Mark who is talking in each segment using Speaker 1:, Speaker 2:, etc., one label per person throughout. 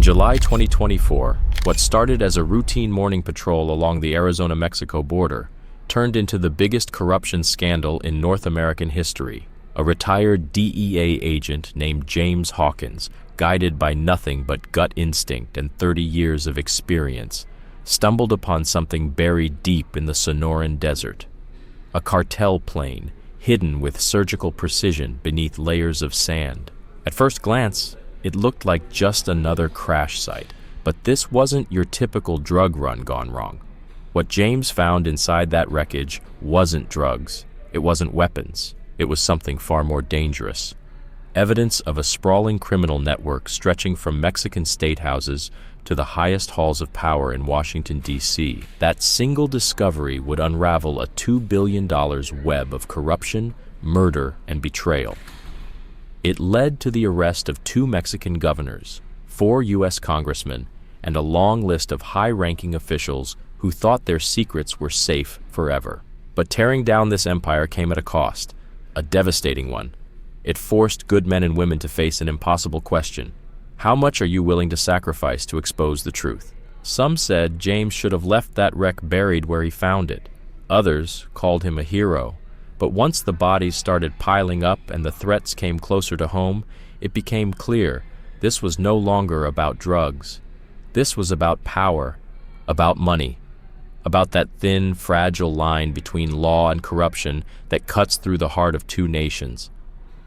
Speaker 1: July 2024, what started as a routine morning patrol along the Arizona-Mexico border turned into the biggest corruption scandal in North American history. A retired DEA agent named James Hawkins, guided by nothing but gut instinct and 30 years of experience, stumbled upon something buried deep in the Sonoran Desert. A cartel plane, hidden with surgical precision beneath layers of sand. At first glance, it looked like just another crash site, but this wasn't your typical drug run gone wrong. What James found inside that wreckage wasn't drugs, it wasn't weapons, it was something far more dangerous. Evidence of a sprawling criminal network stretching from Mexican state houses to the highest halls of power in Washington, D.C. That single discovery would unravel a $2 billion web of corruption, murder, and betrayal. It led to the arrest of 2 Mexican governors, 4 U.S. congressmen, and a long list of high-ranking officials who thought their secrets were safe forever. But tearing down this empire came at a cost, a devastating one. It forced good men and women to face an impossible question. How much are you willing to sacrifice to expose the truth? Some said James should have left that wreck buried where he found it. Others called him a hero. But once the bodies started piling up and the threats came closer to home, it became clear this was no longer about drugs. This was about power, about money, about that thin, fragile line between law and corruption that cuts through the heart of 2 nations.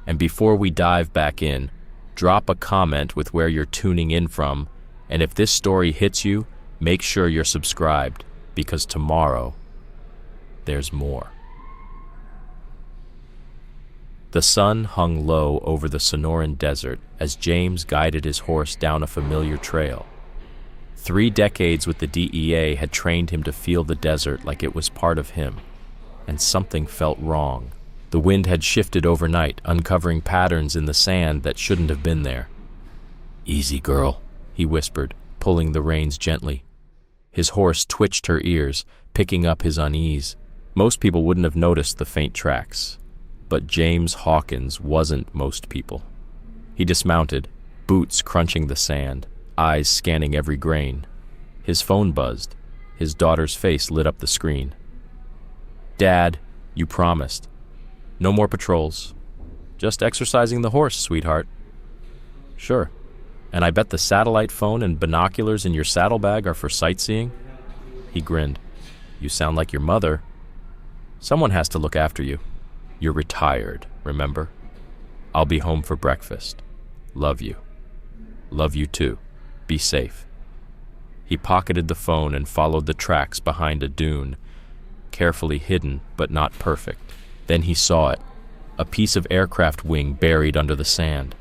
Speaker 1: And before we dive back in, drop a comment with where you're tuning in from, and if this story hits you, make sure you're subscribed, because tomorrow, there's more. The sun hung low over the Sonoran Desert as James guided his horse down a familiar trail. 3 decades with the DEA had trained him to feel the desert like it was part of him, and something felt wrong. The wind had shifted overnight, uncovering patterns in the sand that shouldn't have been there. "Easy, girl," he whispered, pulling the reins gently. His horse twitched her ears, picking up his unease. Most people wouldn't have noticed the faint tracks. But James Hawkins wasn't most people. He dismounted, boots crunching the sand, eyes scanning every grain. His phone buzzed. His daughter's face lit up the screen. "Dad, you promised. No more patrols. Just exercising the horse, sweetheart." "Sure. And I bet the satellite phone and binoculars in your saddlebag are for sightseeing?" He grinned. "You sound like your mother. Someone has to look after you. You're retired, remember? I'll be home for breakfast. Love you. Love you too. Be safe." He pocketed the phone and followed the tracks behind a dune, carefully hidden but not perfect. Then he saw it, a piece of aircraft wing buried under the sand.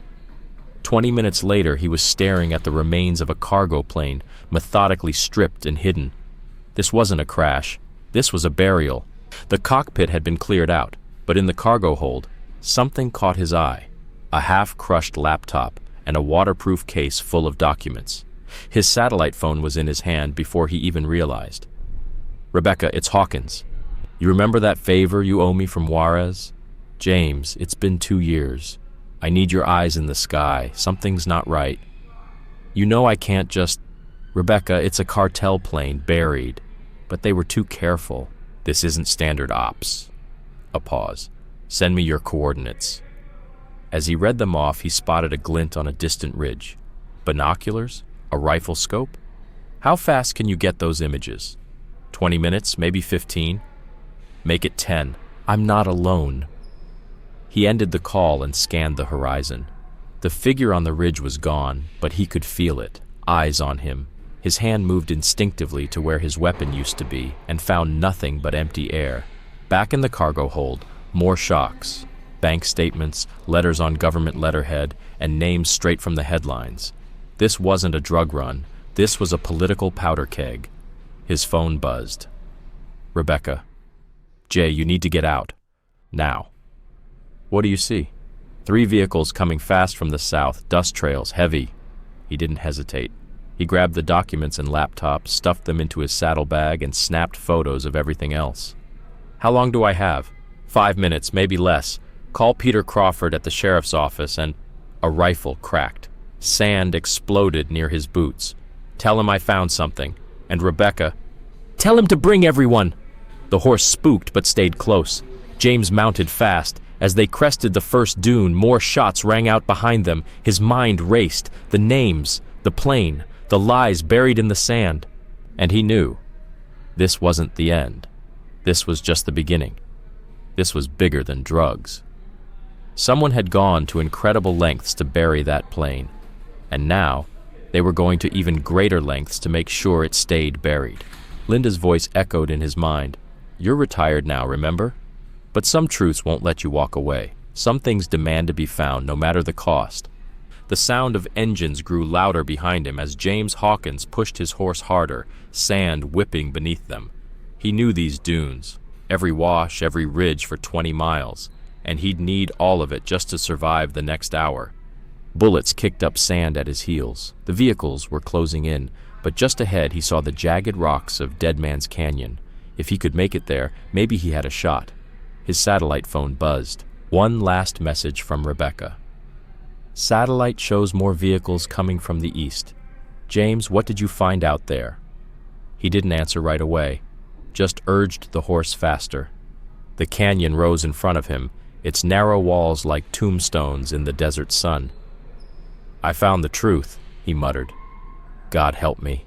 Speaker 1: 20 minutes later, he was staring at the remains of a cargo plane, methodically stripped and hidden. This wasn't a crash. This was a burial. The cockpit had been cleared out. But in the cargo hold, something caught his eye. A half-crushed laptop and a waterproof case full of documents. His satellite phone was in his hand before he even realized. "Rebecca, it's Hawkins. You remember that favor you owe me from Juarez? James, it's been 2 years. I need your eyes in the sky. Something's not right. You know I can't just... Rebecca, it's a cartel plane buried. But they were too careful. This isn't standard ops." A pause. "Send me your coordinates." As he read them off, he spotted a glint on a distant ridge. Binoculars? A rifle scope? How fast can you get those images? 20 minutes, maybe 15? Make it 10. I'm not alone. He ended the call and scanned the horizon. The figure on the ridge was gone, but he could feel it, eyes on him. His hand moved instinctively to where his weapon used to be and found nothing but empty air. Back in the cargo hold, more shocks. Bank statements, letters on government letterhead, and names straight from the headlines. This wasn't a drug run. This was a political powder keg. His phone buzzed. "Rebecca. Jay, you need to get out. Now." "What do you see?" 3 vehicles coming fast from the south, dust trails, heavy. He didn't hesitate. He grabbed the documents and laptop, stuffed them into his saddlebag, and snapped photos of everything else. "How long do I have?" 5 minutes, maybe less. Call Peter Crawford at the sheriff's office and... A rifle cracked. Sand exploded near his boots. "Tell him I found something." And Rebecca, "Tell him to bring everyone." The horse spooked but stayed close. James mounted fast. As they crested the first dune, more shots rang out behind them. His mind raced. The names, the plane, the lies buried in the sand. And he knew. This wasn't the end. This was just the beginning. This was bigger than drugs. Someone had gone to incredible lengths to bury that plane. And now, they were going to even greater lengths to make sure it stayed buried. Linda's voice echoed in his mind. "You're retired now, remember? But some truths won't let you walk away. Some things demand to be found, no matter the cost." The sound of engines grew louder behind him as James Hawkins pushed his horse harder, sand whipping beneath them. He knew these dunes, every wash, every ridge for 20 miles, and he'd need all of it just to survive the next hour. Bullets kicked up sand at his heels. The vehicles were closing in, but just ahead he saw the jagged rocks of Dead Man's Canyon. If he could make it there, maybe he had a shot. His satellite phone buzzed. One last message from Rebecca. "Satellite shows more vehicles coming from the east. James, what did you find out there?" He didn't answer right away, just urged the horse faster. The canyon rose in front of him, its narrow walls like tombstones in the desert sun. "I found the truth," he muttered. "God help me."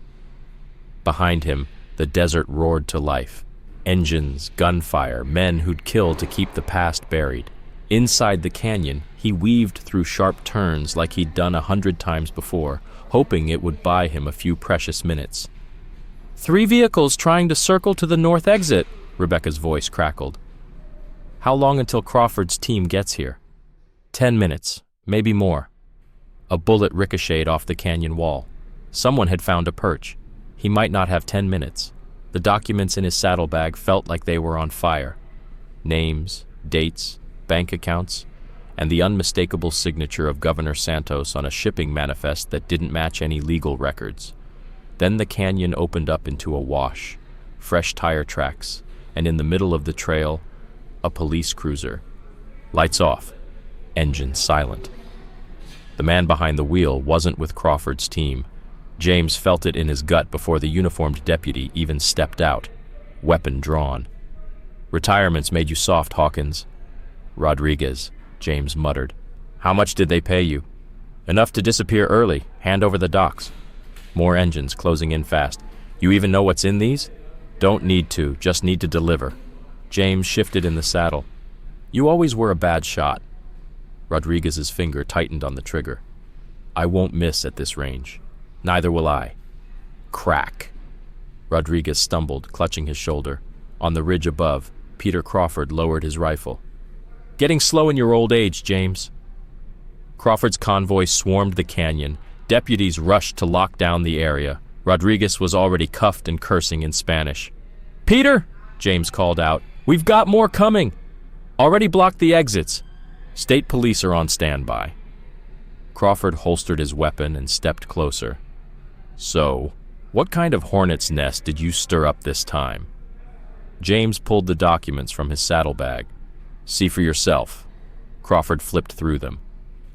Speaker 1: Behind him, the desert roared to life. Engines, gunfire, men who'd killed to keep the past buried. Inside the canyon, he weaved through sharp turns like he'd done 100 times before, hoping it would buy him a few precious minutes. "3 vehicles trying to circle to the north exit," Rebecca's voice crackled. "How long until Crawford's team gets here?" 10 minutes, maybe more." A bullet ricocheted off the canyon wall. Someone had found a perch. He might not have 10 minutes. The documents in his saddlebag felt like they were on fire. Names, dates, bank accounts, and the unmistakable signature of Governor Santos on a shipping manifest that didn't match any legal records. Then the canyon opened up into a wash, fresh tire tracks, and in the middle of the trail, a police cruiser. Lights off, engine silent. The man behind the wheel wasn't with Crawford's team. James felt it in his gut before the uniformed deputy even stepped out, weapon drawn. "Retirements made you soft, Hawkins." "Rodriguez," James muttered. "How much did they pay you?" "Enough to disappear early. Hand over the docs." More engines closing in fast. "You even know what's in these?" "Don't need to, just need to deliver." James shifted in the saddle. "You always were a bad shot." Rodriguez's finger tightened on the trigger. "I won't miss at this range. Neither will I." Crack. Rodriguez stumbled, clutching his shoulder. On the ridge above, Peter Crawford lowered his rifle. "Getting slow in your old age, James." Crawford's convoy swarmed the canyon. Deputies rushed to lock down the area. Rodriguez was already cuffed and cursing in Spanish. "Peter," James called out, "we've got more coming. Already blocked the exits. State police are on standby." Crawford holstered his weapon and stepped closer. "So, what kind of hornet's nest did you stir up this time?" James pulled the documents from his saddlebag. "See for yourself." Crawford flipped through them.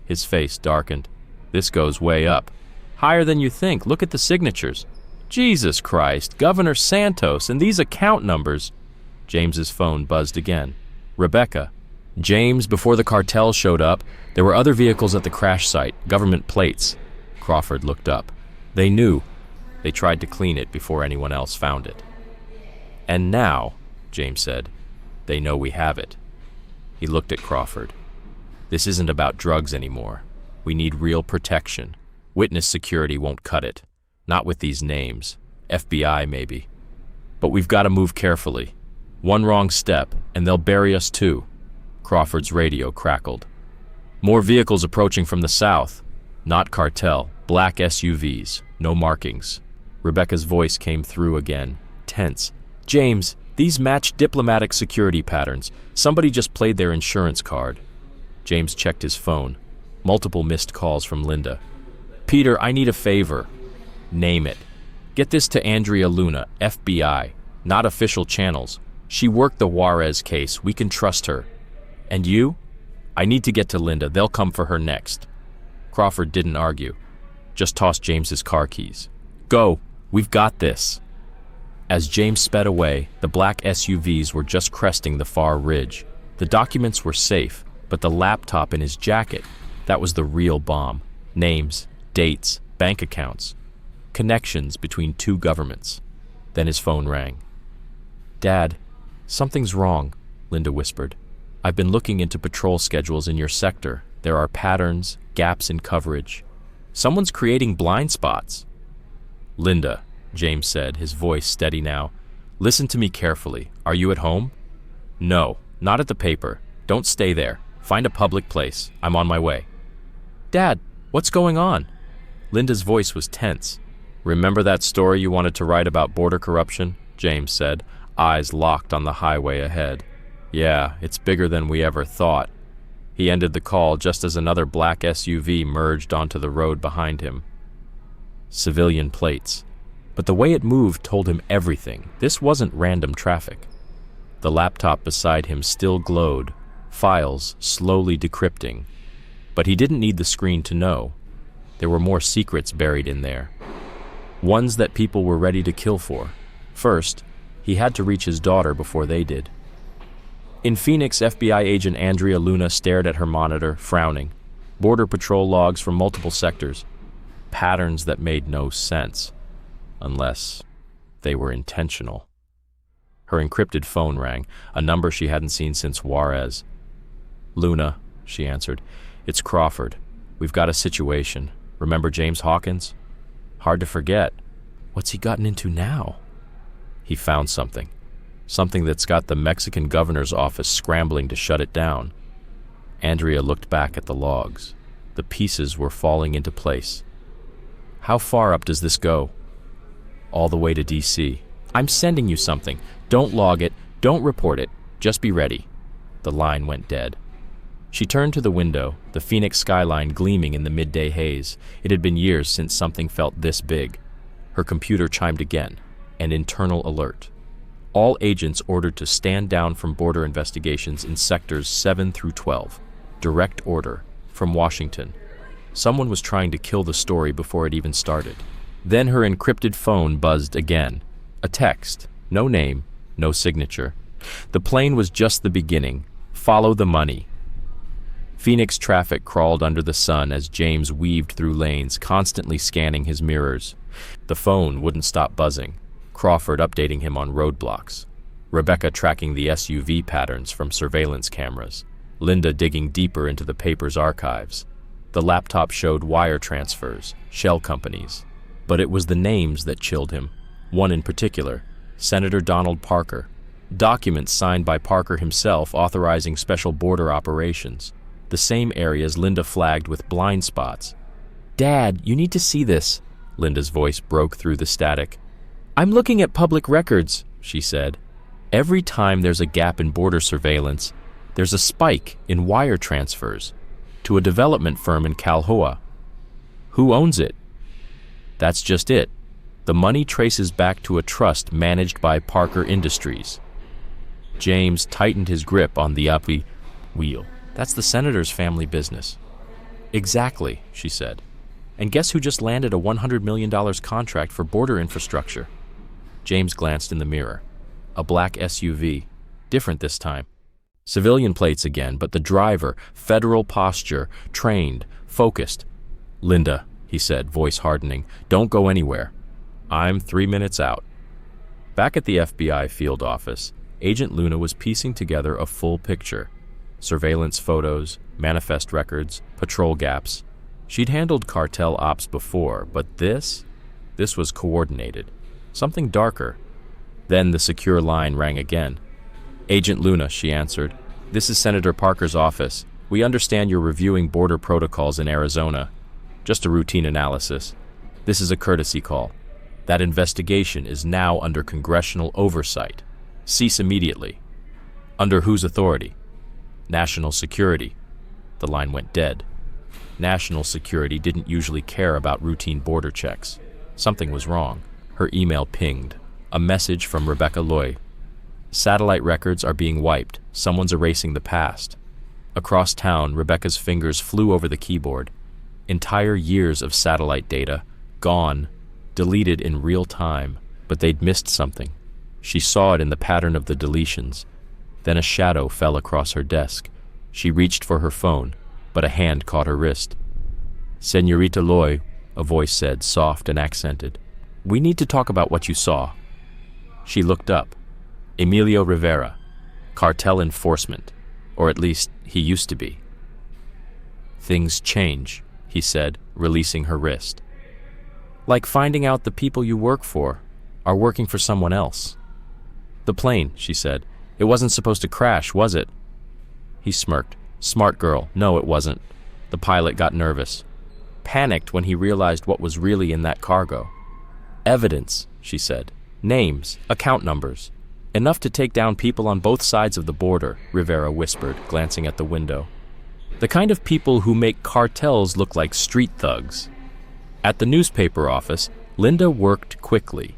Speaker 1: His face darkened. "This goes way up. Higher than you think. Look at the signatures. Jesus Christ, Governor Santos, and these account numbers." James's phone buzzed again. "Rebecca." "James, before the cartel showed up, there were other vehicles at the crash site, government plates." Crawford looked up. They knew. They tried to clean it before anyone else found it. "And now," James said, "they know we have it." He looked at Crawford. "This isn't about drugs anymore. We need real protection. Witness security won't cut it. Not with these names. FBI, maybe. But we've got to move carefully. One wrong step, and they'll bury us too." Crawford's radio crackled. "More vehicles approaching from the south. Not cartel. Black SUVs. No markings." Rebecca's voice came through again, tense. "James, these match diplomatic security patterns. Somebody just played their insurance card." James checked his phone. Multiple missed calls from Linda. "Peter, I need a favor." "Name it." "Get this to Andrea Luna, FBI. Not official channels. She worked the Juarez case. We can trust her." "And you?" "I need to get to Linda. They'll come for her next." Crawford didn't argue. Just toss James's car keys. Go! We've got this! As James sped away, the black SUVs were just cresting the far ridge. The documents were safe, but the laptop in his jacket, that was the real bomb. Names, dates, bank accounts, connections between two governments. Then his phone rang. "Dad, something's wrong," Linda whispered. "I've been looking into patrol schedules in your sector. There are patterns, gaps in coverage. Someone's creating blind spots." "Linda," James said, his voice steady now, "listen to me carefully. Are you at home?" "No, not at the paper. Don't stay there. Find a public place. I'm on my way." "Dad, what's going on?" Linda's voice was tense. "Remember that story you wanted to write about border corruption?" James said, eyes locked on the highway ahead. "Yeah, it's bigger than we ever thought." He ended the call just as another black SUV merged onto the road behind him. Civilian plates. But the way it moved told him everything. This wasn't random traffic. The laptop beside him still glowed, files slowly decrypting. But he didn't need the screen to know. There were more secrets buried in there. Ones that people were ready to kill for. First, he had to reach his daughter before they did. In Phoenix, FBI agent Andrea Luna stared at her monitor, frowning. Border Patrol logs from multiple sectors. Patterns that made no sense. Unless they were intentional. Her encrypted phone rang, a number she hadn't seen since Juarez. "Luna," she answered. "It's Crawford. We've got a situation. Remember James Hawkins?" "Hard to forget." "What's he gotten into now?" "He found something. Something that's got the Mexican governor's office scrambling to shut it down." Andrea looked back at the logs. The pieces were falling into place. "How far up does this go?" "All the way to D.C. I'm sending you something. Don't log it. Don't report it. Just be ready." The line went dead. She turned to the window, the Phoenix skyline gleaming in the midday haze. It had been years since something felt this big. Her computer chimed again, an internal alert. All agents ordered to stand down from border investigations in sectors 7 through 12. Direct order from Washington. Someone was trying to kill the story before it even started. Then her encrypted phone buzzed again. A text. No name, no signature. The plane was just the beginning. Follow the money. Phoenix traffic crawled under the sun as James weaved through lanes, constantly scanning his mirrors. The phone wouldn't stop buzzing. Crawford updating him on roadblocks. Rebecca tracking the SUV patterns from surveillance cameras. Linda digging deeper into the paper's archives. The laptop showed wire transfers, shell companies. But it was the names that chilled him. One in particular, Senator Donald Parker. Documents signed by Parker himself authorizing special border operations. The same areas Linda flagged with blind spots. "Dad, you need to see this." Linda's voice broke through the static. "I'm looking at public records," she said. "Every time there's a gap in border surveillance, there's a spike in wire transfers to a development firm in Calhoun. Who owns it? That's just it. The money traces back to a trust managed by Parker Industries." James tightened his grip on the uppy wheel. "That's the senator's family business." "Exactly," she said. "And guess who just landed a $100 million contract for border infrastructure?" James glanced in the mirror. A black SUV. Different this time. Civilian plates again, but the driver, federal posture, trained, focused. "Linda," he said, voice hardening, "don't go anywhere. I'm 3 minutes out." Back at the FBI field office, Agent Luna was piecing together a full picture. Surveillance photos, manifest records, patrol gaps. She'd handled cartel ops before, but this was coordinated. Something darker. Then the secure line rang again. "Agent Luna," she answered. "This is Senator Parker's office. We understand you're reviewing border protocols in Arizona. Just a routine analysis. This is a courtesy call. That investigation is now under congressional oversight. Cease immediately." "Under whose authority?" "National security." The line went dead. National security didn't usually care about routine border checks. Something was wrong. Her email pinged. A message from Rebecca Loy. "Satellite records are being wiped. Someone's erasing the past." Across town, Rebecca's fingers flew over the keyboard. Entire years of satellite data, gone, deleted in real time, but they'd missed something. She saw it in the pattern of the deletions. Then a shadow fell across her desk. She reached for her phone, but a hand caught her wrist. "Señorita Loy," a voice said, soft and accented. "We need to talk about what you saw." She looked up. Emilio Rivera, cartel enforcement, or at least he used to be. "Things change," he said, releasing her wrist. "Like finding out the people you work for are working for someone else." "The plane," she said. "It wasn't supposed to crash, was it?" He smirked. "Smart girl. No, it wasn't." The pilot got nervous. Panicked when he realized what was really in that cargo. "Evidence," she said. "Names, account numbers. Enough to take down people on both sides of the border," Rivera whispered, glancing at the window. "The kind of people who make cartels look like street thugs." At the newspaper office, Linda worked quickly.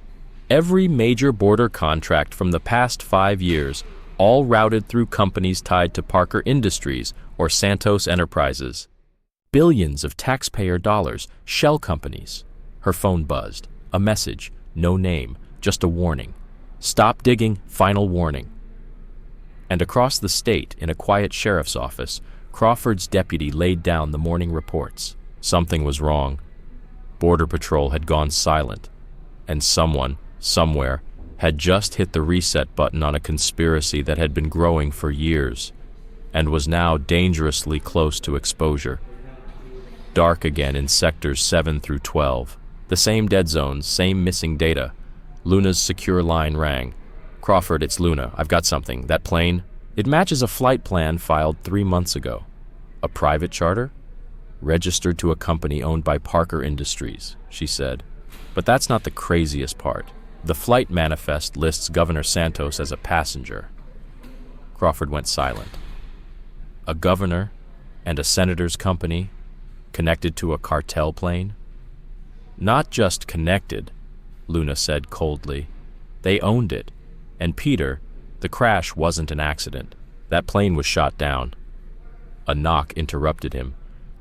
Speaker 1: Every major border contract from the past 5 years, all routed through companies tied to Parker Industries or Santos Enterprises. Billions of taxpayer dollars, shell companies. Her phone buzzed. A message, no name, just a warning. "Stop digging, final warning." And across the state, in a quiet sheriff's office, Crawford's deputy laid down the morning reports. Something was wrong. Border Patrol had gone silent, and someone, somewhere, had just hit the reset button on a conspiracy that had been growing for years, and was now dangerously close to exposure. Dark again in sectors 7 through 12. The same dead zones, same missing data. Luna's secure line rang. "Crawford, it's Luna. I've got something. That plane? It matches a flight plan filed 3 months ago. A private charter? Registered to a company owned by Parker Industries," she said. "But that's not the craziest part. The flight manifest lists Governor Santos as a passenger." Crawford went silent. A governor and a senator's company connected to a cartel plane? "Not just connected," Luna said coldly. "They owned it. And Peter, the crash wasn't an accident. That plane was shot down." A knock interrupted him.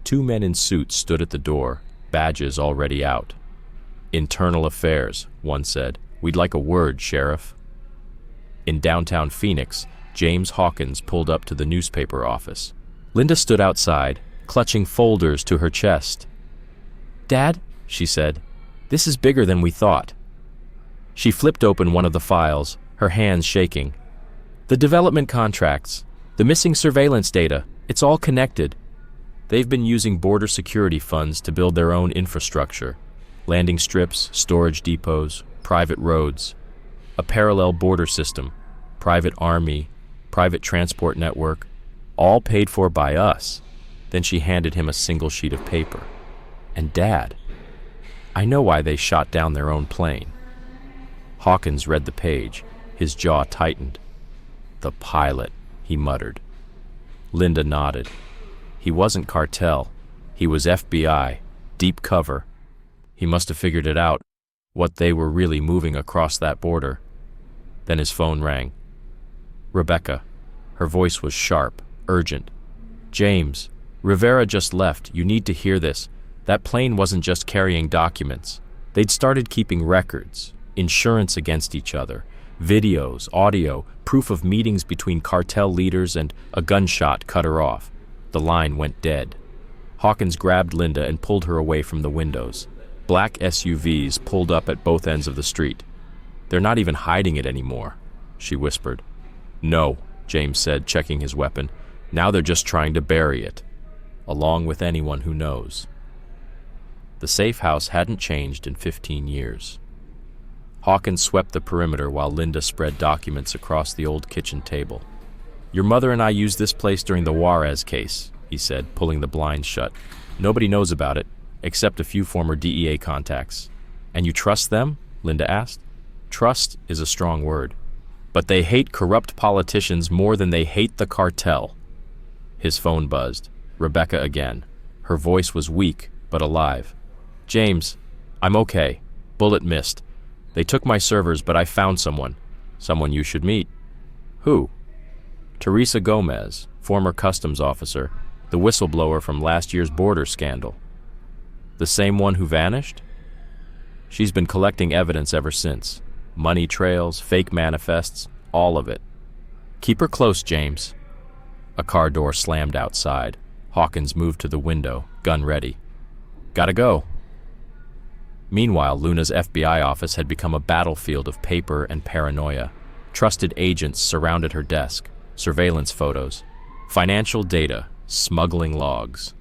Speaker 1: 2 men in suits stood at the door, badges already out. "Internal Affairs," one said. "We'd like a word, Sheriff." In downtown Phoenix, James Hawkins pulled up to the newspaper office. Linda stood outside, clutching folders to her chest. "Dad," she said, "this is bigger than we thought." She flipped open one of the files, her hands shaking. "The development contracts, the missing surveillance data, it's all connected. They've been using border security funds to build their own infrastructure. Landing strips, storage depots, private roads. A parallel border system, private army, private transport network, all paid for by us." Then she handed him a single sheet of paper. "And Dad, I know why they shot down their own plane." Hawkins read the page, his jaw tightened. "The pilot," he muttered. Linda nodded. He wasn't cartel. He was FBI, deep cover. He must have figured it out, what they were really moving across that border. Then his phone rang. Rebecca. Her voice was sharp, urgent. "James, Rivera just left. You need to hear this. That plane wasn't just carrying documents. They'd started keeping records, insurance against each other, videos, audio, proof of meetings between cartel leaders, and a gunshot cut her off. The line went dead." Hawkins grabbed Linda and pulled her away from the windows. Black SUVs pulled up at both ends of the street. "They're not even hiding it anymore," she whispered. "No," James said, checking his weapon. "Now they're just trying to bury it, along with anyone who knows." The safe house hadn't changed in 15 years. Hawkins swept the perimeter while Linda spread documents across the old kitchen table. "Your mother and I used this place during the Juarez case," he said, pulling the blinds shut. "Nobody knows about it, except a few former DEA contacts." "And you trust them?" Linda asked. "Trust is a strong word. But they hate corrupt politicians more than they hate the cartel." His phone buzzed. Rebecca again. Her voice was weak, but alive. "James, I'm okay. Bullet missed. They took my servers, but I found someone. Someone you should meet." "Who?" "Teresa Gomez, former customs officer, the whistleblower from last year's border scandal." The same one who vanished? She's been collecting evidence ever since. Money trails, fake manifests, all of it. Keep her close, James. A car door slammed outside. Hawkins moved to the window, gun ready. Gotta go. Meanwhile, Luna's FBI office had become a battlefield of paper and paranoia. Trusted agents surrounded her desk, surveillance photos, financial data, smuggling logs.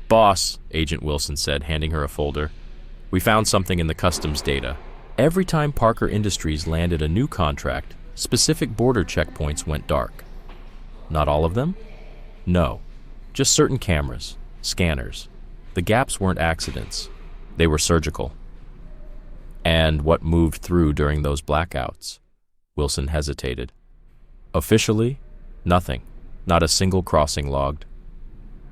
Speaker 1: Boss, Agent Wilson said, handing her a folder, we found something in the customs data. Every time Parker Industries landed a new contract, specific border checkpoints went dark. Not all of them? No, just certain cameras, scanners. The gaps weren't accidents. They were surgical. And what moved through during those blackouts? Wilson hesitated. Officially, nothing. Not a single crossing logged.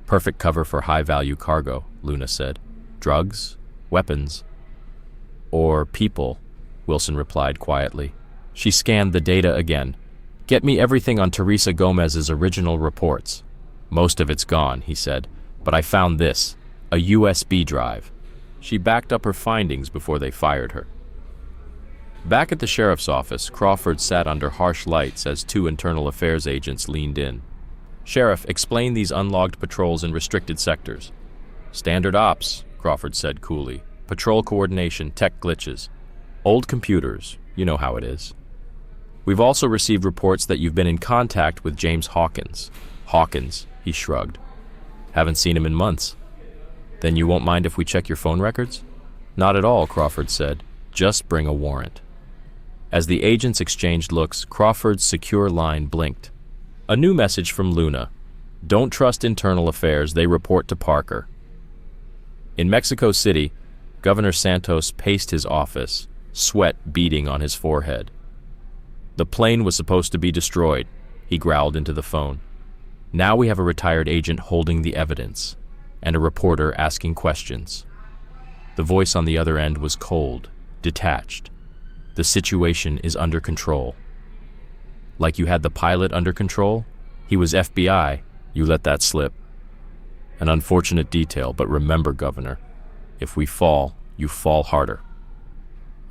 Speaker 1: Perfect cover for high-value cargo, Luna said. Drugs, weapons, or people, Wilson replied quietly. She scanned the data again. Get me everything on Teresa Gomez's original reports. Most of it's gone, he said, but I found this, a USB drive. She backed up her findings before they fired her. Back at the sheriff's office, Crawford sat under harsh lights as two internal affairs agents leaned in. Sheriff, explain these unlogged patrols in restricted sectors. Standard ops, Crawford said coolly. Patrol coordination, tech glitches. Old computers, you know how it is. We've also received reports that you've been in contact with James Hawkins. Hawkins, he shrugged. Haven't seen him in months. Then you won't mind if we check your phone records? Not at all, Crawford said. Just bring a warrant. As the agents exchanged looks, Crawford's secure line blinked. A new message from Luna. Don't trust internal affairs, they report to Parker. In Mexico City, Governor Santos paced his office, sweat beading on his forehead. The plane was supposed to be destroyed, he growled into the phone. Now we have a retired agent holding the evidence, and a reporter asking questions. The voice on the other end was cold, detached. The situation is under control. Like you had the pilot under control? He was FBI, you let that slip. An unfortunate detail, but remember, Governor, if we fall, you fall harder.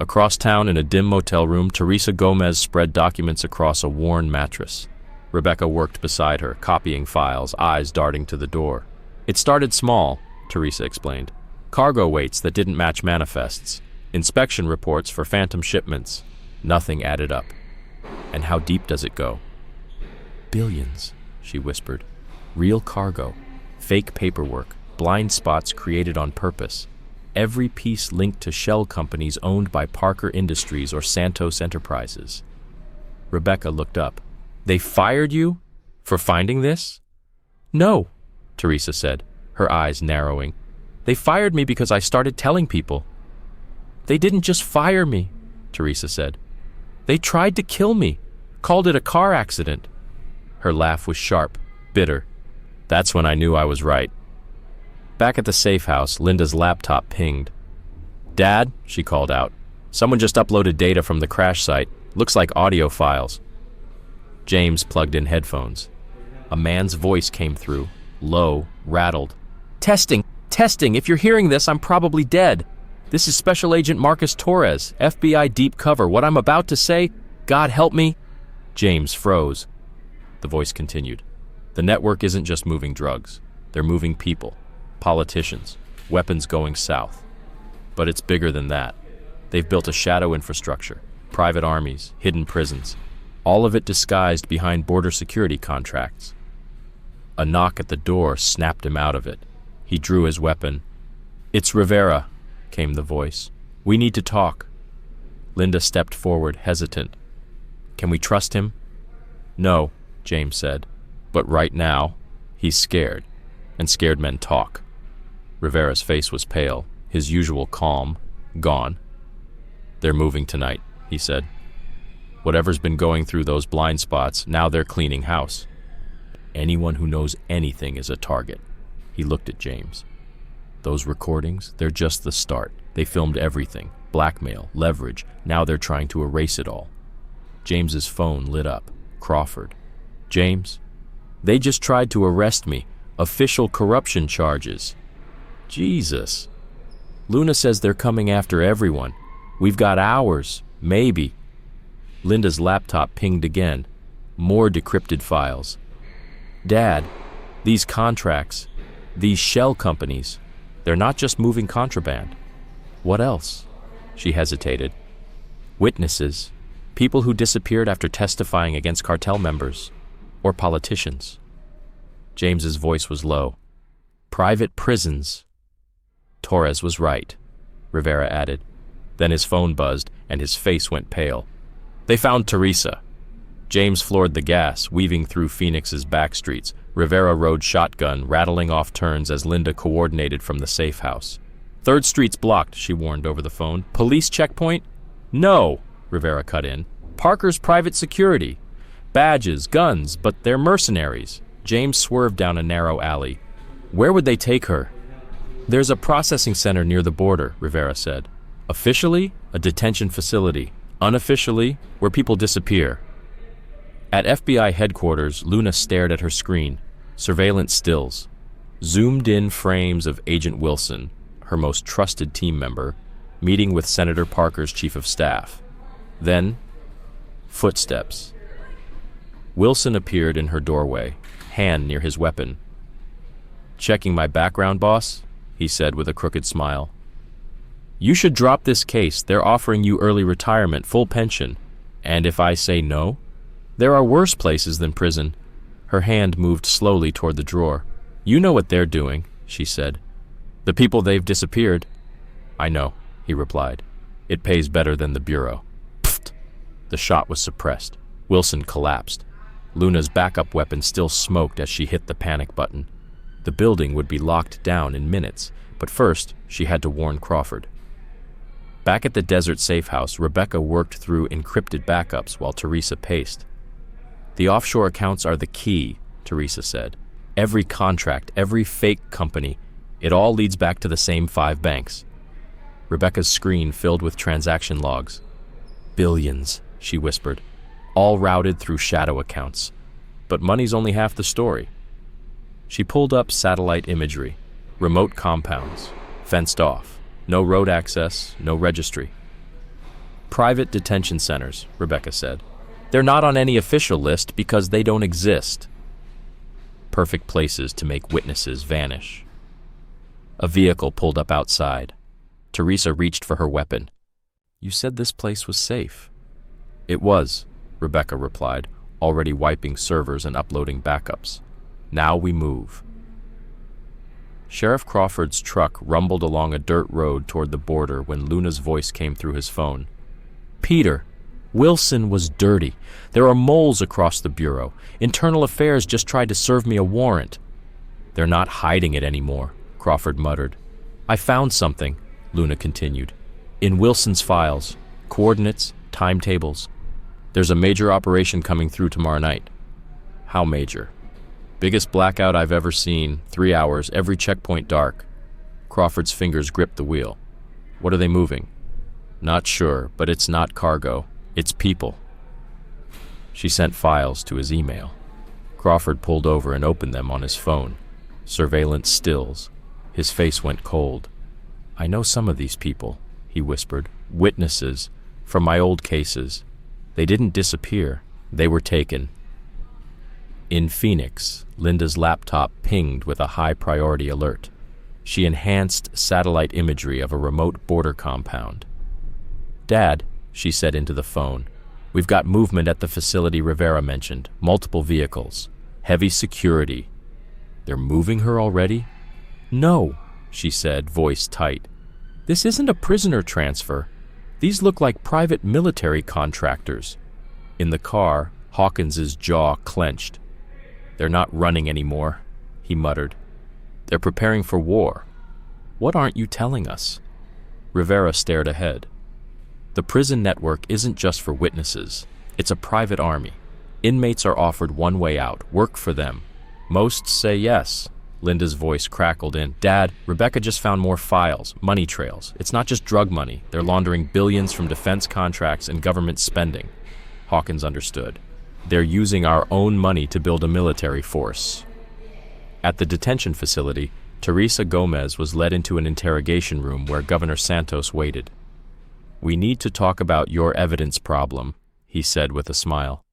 Speaker 1: Across town in a dim motel room, Teresa Gomez spread documents across a worn mattress. Rebecca worked beside her, copying files, eyes darting to the door. It started small, Teresa explained. Cargo weights that didn't match manifests. Inspection reports for phantom shipments. Nothing added up. And how deep does it go? Billions, she whispered. Real cargo. Fake paperwork. Blind spots created on purpose. Every piece linked to shell companies owned by Parker Industries or Santos Enterprises. Rebecca looked up. They fired you? For finding this? No, Teresa said, her eyes narrowing. They fired me because I started telling people. They didn't just fire me, Teresa said. They tried to kill me, called it a car accident. Her laugh was sharp, bitter. That's when I knew I was right. Back at the safe house, Linda's laptop pinged. Dad, she called out. Someone just uploaded data from the crash site. Looks like audio files. James plugged in headphones. A man's voice came through, low, rattled. Testing! If you're hearing this, I'm probably dead. This is Special Agent Marcus Torres, FBI deep cover. What I'm about to say, God help me. James froze. The voice continued. The network isn't just moving drugs. They're moving people, politicians, weapons going south. But it's bigger than that. They've built a shadow infrastructure, private armies, hidden prisons, all of it disguised behind border security contracts. A knock at the door snapped him out of it. He drew his weapon. It's Rivera, came the voice. We need to talk. Linda stepped forward, hesitant. Can we trust him? No, James said. But right now, he's scared, and scared men talk. Rivera's face was pale, his usual calm gone. They're moving tonight, he said. Whatever's been going through those blind spots, now they're cleaning house. Anyone who knows anything is a target. He looked at James. Those recordings, they're just the start. They filmed everything. Blackmail, leverage. Now they're trying to erase it all. James's phone lit up. Crawford. James? They just tried to arrest me. Official corruption charges. Jesus. Luna says they're coming after everyone. We've got hours, maybe. Linda's laptop pinged again. More decrypted files. Dad, these contracts, these shell companies, they're not just moving contraband. What else? She hesitated. Witnesses, people who disappeared after testifying against cartel members, or politicians. James's voice was low. Private prisons. Torres was right, Rivera added. Then his phone buzzed and his face went pale. They found Teresa. James floored the gas, weaving through Phoenix's back streets. Rivera rode shotgun, rattling off turns as Linda coordinated from the safe house. 3rd Street's blocked, she warned over the phone. Police checkpoint? No, Rivera cut in. Parker's private security. Badges, guns, but they're mercenaries. James swerved down a narrow alley. Where would they take her? There's a processing center near the border, Rivera said. Officially, a detention facility. Unofficially, where people disappear. At FBI headquarters, Luna stared at her screen. Surveillance stills. Zoomed-in frames of Agent Wilson, her most trusted team member, meeting with Senator Parker's chief of staff. Then, footsteps. Wilson appeared in her doorway, hand near his weapon. Checking my background, boss? He said with a crooked smile. You should drop this case. They're offering you early retirement, full pension. And if I say no? There are worse places than prison. Her hand moved slowly toward the drawer. You know what they're doing, she said. The people they've disappeared. I know, he replied. It pays better than the Bureau. Pfft. The shot was suppressed. Wilson collapsed. Luna's backup weapon still smoked as she hit the panic button. The building would be locked down in minutes, but first she had to warn Crawford. Back at the desert safe house, Rebecca worked through encrypted backups while Teresa paced. The offshore accounts are the key, Teresa said. Every contract, every fake company, it all leads back to the same 5 banks. Rebecca's screen filled with transaction logs. Billions, she whispered, all routed through shadow accounts. But money's only half the story. She pulled up satellite imagery, remote compounds, fenced off. No road access, no registry. Private detention centers, Rebecca said. They're not on any official list because they don't exist. Perfect places to make witnesses vanish. A vehicle pulled up outside. Teresa reached for her weapon. You said this place was safe. It was, Rebecca replied, already wiping servers and uploading backups. Now we move. Sheriff Crawford's truck rumbled along a dirt road toward the border when Luna's voice came through his phone. Peter, Wilson was dirty. There are moles across the Bureau. Internal Affairs just tried to serve me a warrant. They're not hiding it anymore, Crawford muttered. I found something, Luna continued. In Wilson's files, coordinates, timetables. There's a major operation coming through tomorrow night. How major? Biggest blackout I've ever seen, 3 hours, every checkpoint dark. Crawford's fingers gripped the wheel. What are they moving? Not sure, but it's not cargo. It's people. She sent files to his email. Crawford pulled over and opened them on his phone. Surveillance stills. His face went cold. I know some of these people, he whispered. Witnesses from my old cases. They didn't disappear. They were taken. In Phoenix, Linda's laptop pinged with a high-priority alert. She enhanced satellite imagery of a remote border compound. Dad, she said into the phone, we've got movement at the facility Rivera mentioned, multiple vehicles, heavy security. They're moving her already? No, she said, voice tight. This isn't a prisoner transfer. These look like private military contractors. In the car, Hawkins's jaw clenched. They're not running anymore, he muttered. They're preparing for war. What aren't you telling us? Rivera stared ahead. The prison network isn't just for witnesses. It's a private army. Inmates are offered one way out. Work for them. Most say yes. Linda's voice crackled in. Dad, Rebecca just found more files, money trails. It's not just drug money. They're laundering billions from defense contracts and government spending. Hawkins understood. They're using our own money to build a military force. At the detention facility, Teresa Gomez was led into an interrogation room where Governor Santos waited. "We need to talk about your evidence problem," he said with a smile.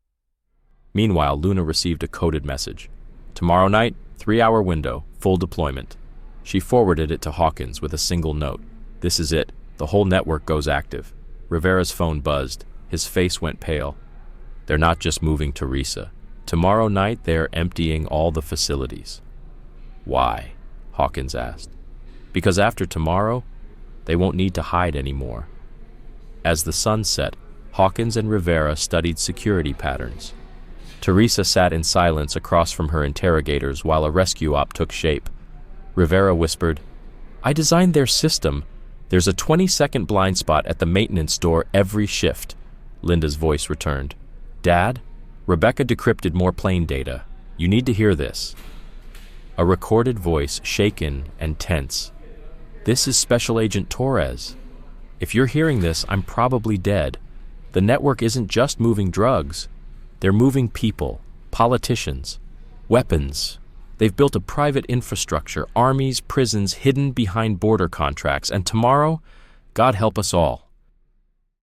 Speaker 1: Meanwhile, Luna received a coded message. "Tomorrow night, 3-hour window, full deployment." She forwarded it to Hawkins with a single note. "This is it. The whole network goes active." Rivera's phone buzzed. His face went pale. "They're not just moving Teresa. Tomorrow night, they're emptying all the facilities." "Why?" Hawkins asked. "Because after tomorrow, they won't need to hide anymore." As the sun set, Hawkins and Rivera studied security patterns. Teresa sat in silence across from her interrogators while a rescue op took shape. Rivera whispered, "I designed their system. There's a 20-second blind spot at the maintenance door every shift." Linda's voice returned. "Dad, Rebecca decrypted more plane data. You need to hear this." A recorded voice, shaken and tense. "This is Special Agent Torres. If you're hearing this, I'm probably dead. The network isn't just moving drugs. They're moving people, politicians, weapons. They've built a private infrastructure, armies, prisons hidden behind border contracts, and tomorrow, God help us all,